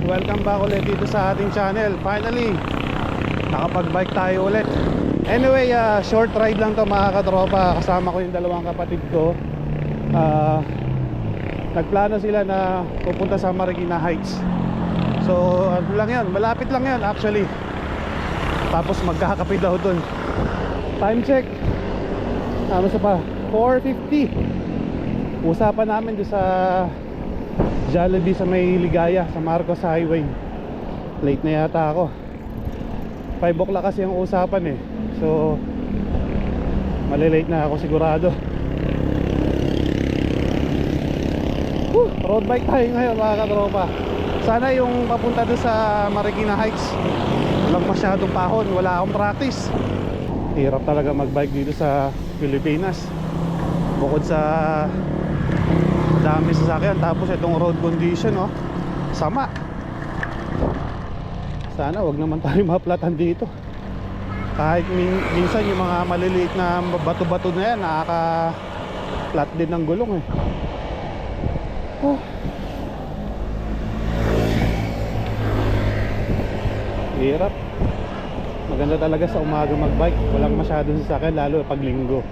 welcome back ulit dito sa ating channel. Finally, nakapag-bike tayo ulit. Anyway, short ride lang to mga katropa. Kasama ko yung dalawang kapatid ko. Nagplano sila na pupunta sa Marikina Heights. So ano lang yan, malapit lang yan actually. Tapos magkakape daw dun. Time check, ano sa pa, 4:50. Usapan namin doon sa Jollibee sa may Ligaya, sa Marcos Highway. Late na yata ako. 5 o'clock kasi yung usapan eh. So malilate na ako sigurado. Road bike tayo ngayon mga katropa. Sana yung papunta doon sa Marikina Heights walang masyadong pahon, wala akong practice. Hirap talaga magbike dito sa Pilipinas. Bukod sa dami sasakyan, tapos itong road condition sama. Sana wag naman tayo maplatan dito. Kahit minsan yung mga maliliit na bato-bato na yan, nakaka-flat din ng gulong eh. Hirap. Maganda talaga sa umaga magbike. Walang masyadong sasakyan, lalo pag linggo.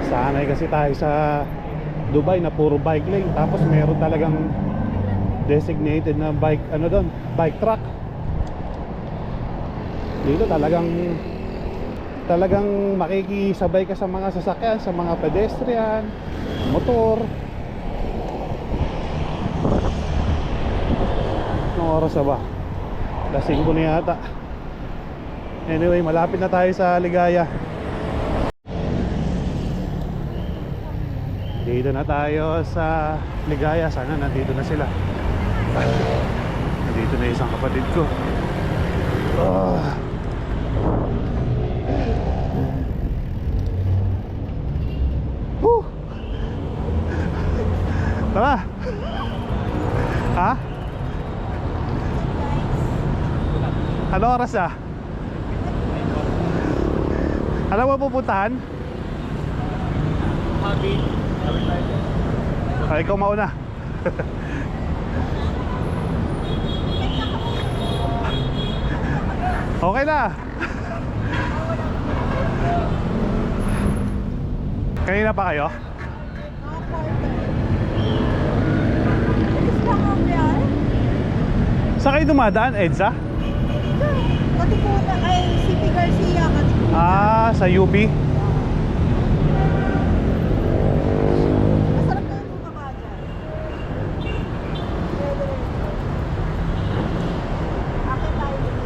Sanay kasi tayo sa Dubai na puro bike lane. Tapos meron talagang designated na bike, bike track. Dito talagang makikisabay ka sa mga sasakyan, sa mga pedestrian, motor. Anong oras na ba? 5:00 na yata. Anyway, malapit na tayo sa Ligaya. Dito na tayo sa Ligaya. Sana nandito na sila. Nandito na isang kapatid ko. Tara. Ha? Ano oras na? Alam mo pupuntahan? Ay, ikaw mauna. Okay na. Kanina pa kayo? Saan kayo dumadaan, Edsa? Katipunan ay CP Garcia, Katipunan. Sa UP? Masarap na yung bumaba dyan. Akit tayo dito.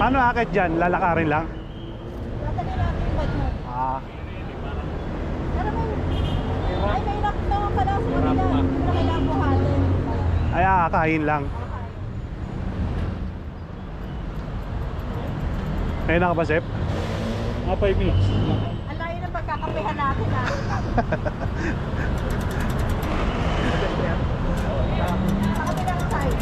Paano akit dyan? Lalakarin lang? Tatali natin yung bag mo. Pero ay may lock naman pala sa kanila. Hindi na kailangan buhatin. Ay, akahin lang. Ngayon na ka ba, Sep? Mga 5 minutes. Ang layo ng pagkakapehan natin ha. Sa kabilang side.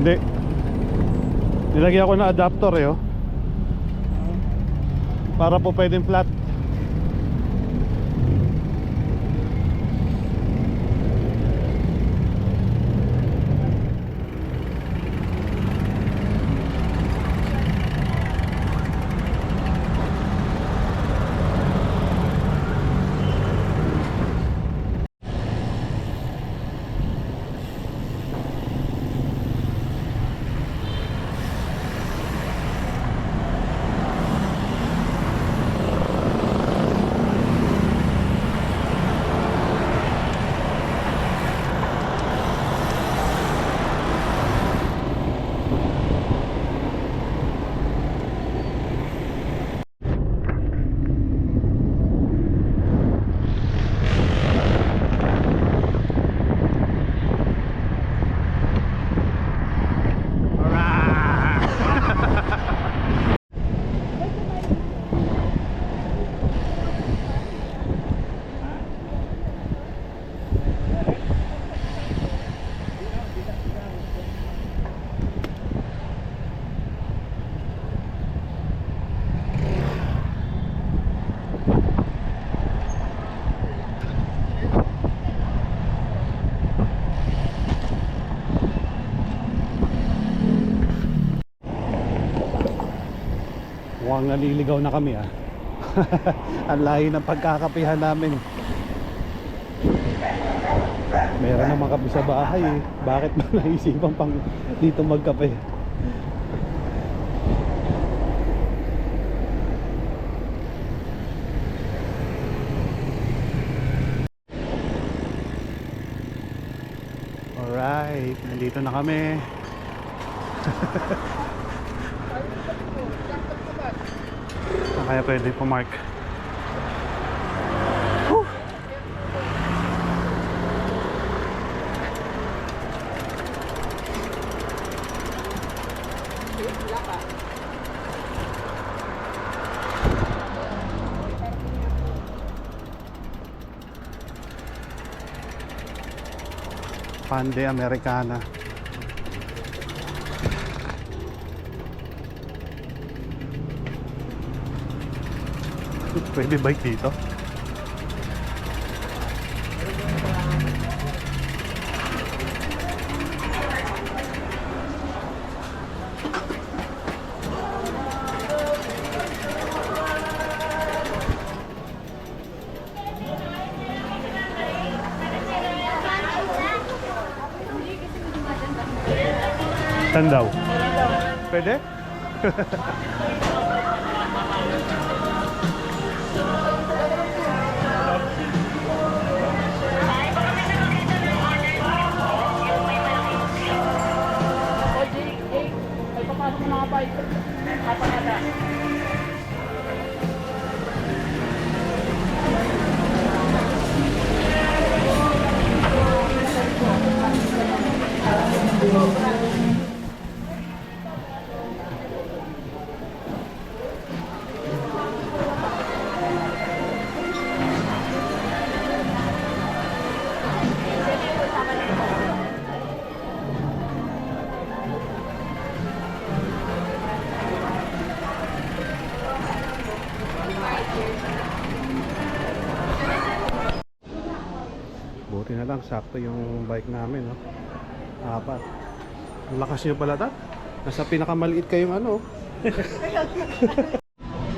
Hindi. Nilagyan ko na adapter eh oh. Para po pwedeng flat. Mukhang naliligaw na kami ah. Ang layo ng pagkakapihan namin. Meron naman kami sa bahay eh. Bakit ba naisipan pang dito magkape? Alright, nandito na kami. Kaya pwede pumark. Pande Americana. Pwede bike dito? Saan daw? Pwede? Buti na lang, sakto yung bike namin, no? Apat. Ang lakas nyo pala, Tat. Nasa pinakamaliit kayong ano.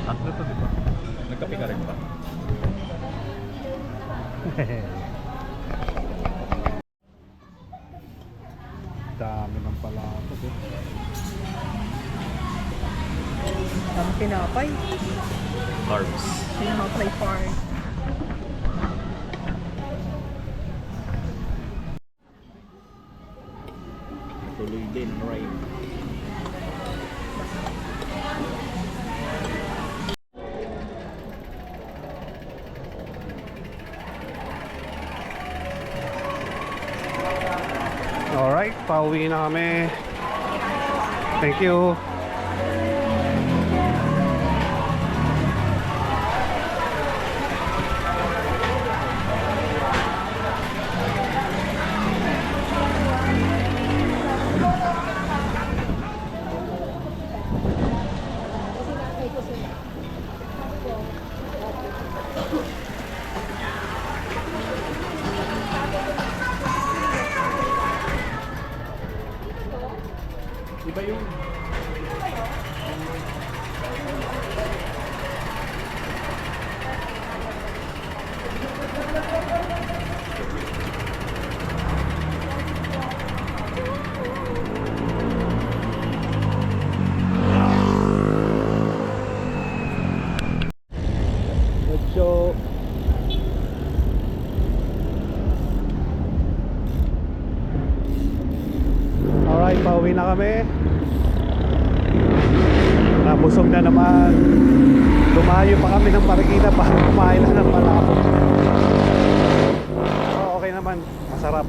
Tatlo to, di ba? Nagkape ka rin ba? Dami ng palapot, eh. Ang pinapay. Carbs. Pinapay farm. Tuloy din, rain. Alright, pauwi na kami. Thank you. Iba yun. Medyo alright, pauwi na kami. Nabusog na naman. Dumayo pa kami ng Marikina para kumain na ng palabok. Oh, okay naman, masarap.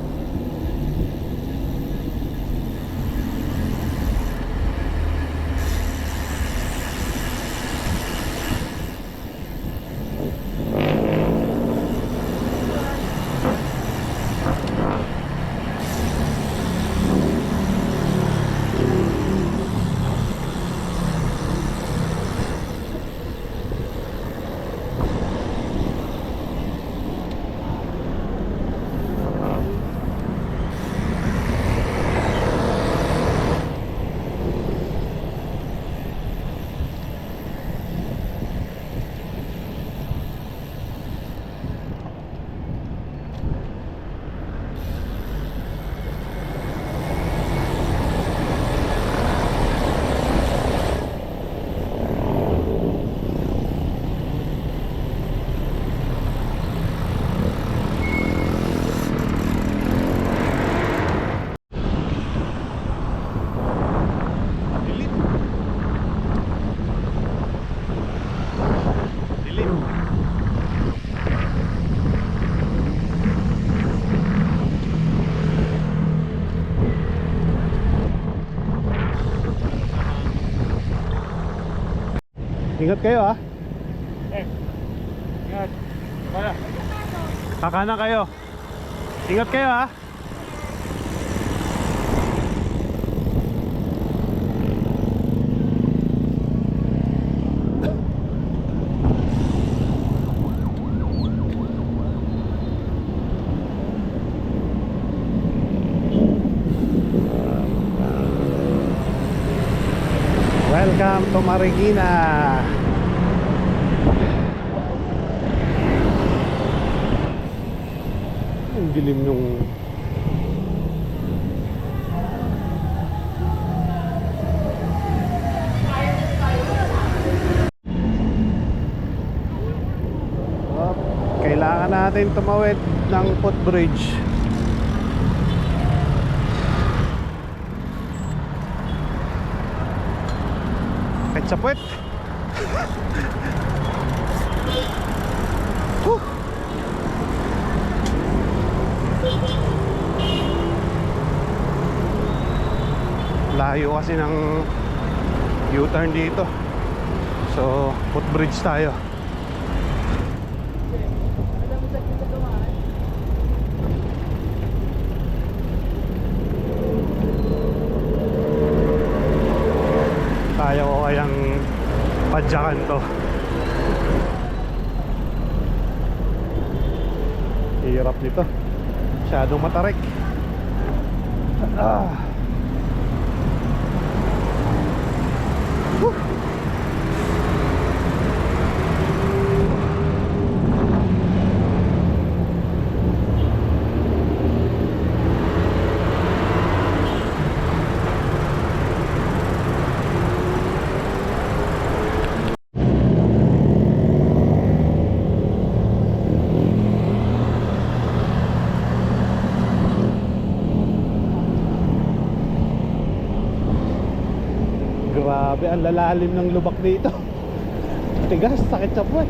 Ingat kayo ah. Ingat. Kaya. Kakanan kayo. Ingat kayo ah. Welcome to Marikina. Ang dilim nung kailangan natin tumawid ng footbridge. Kahit sa puwet. Layo kasi ng U-turn dito. So, footbridge tayo. Kaya ko kayang padyakan to. Hirap nito. Masyadong matarik. Grabe, ang lalalim ng lubak dito. Tigas, sakit sa puwet.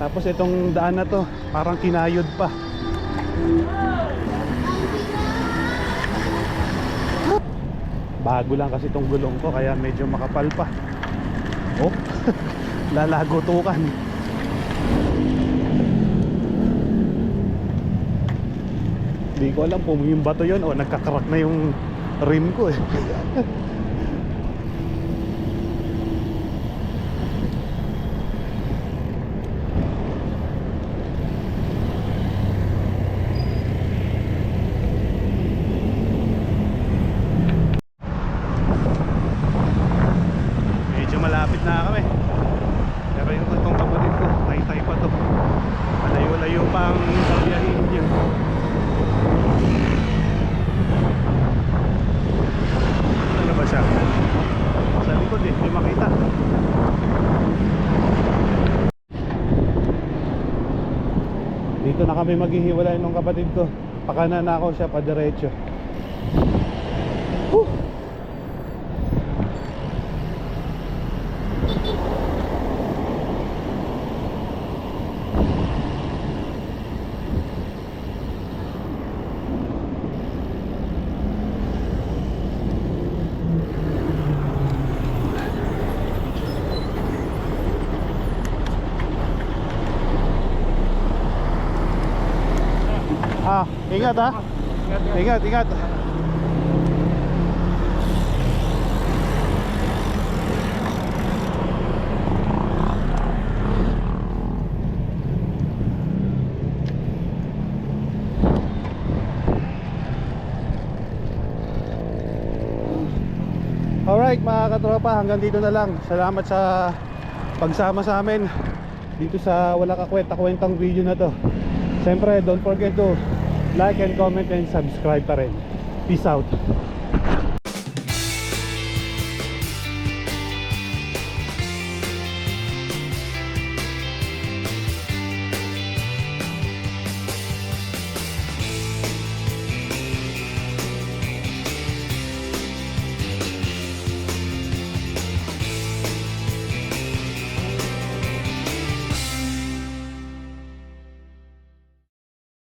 Tapos itong daan na to, parang kinayod pa. Bago lang kasi itong gulong ko, kaya medyo makapal pa. Oh, lalagotukan. Hindi ko alam kung yung bato yun o nagkakarak na yung rim ko eh. Dito na kami maghihiwalay ng kapatid ko. Pakanan na ako, siya pa diretso. Whew! Ingat ha. Ingat, ingat. Alright mga katropa, hanggang dito na lang. Salamat sa pagsama sa amin dito sa wala kakwenta-kwentang video na to. Siyempre, don't forget to like and comment and subscribe pa rin. Peace out.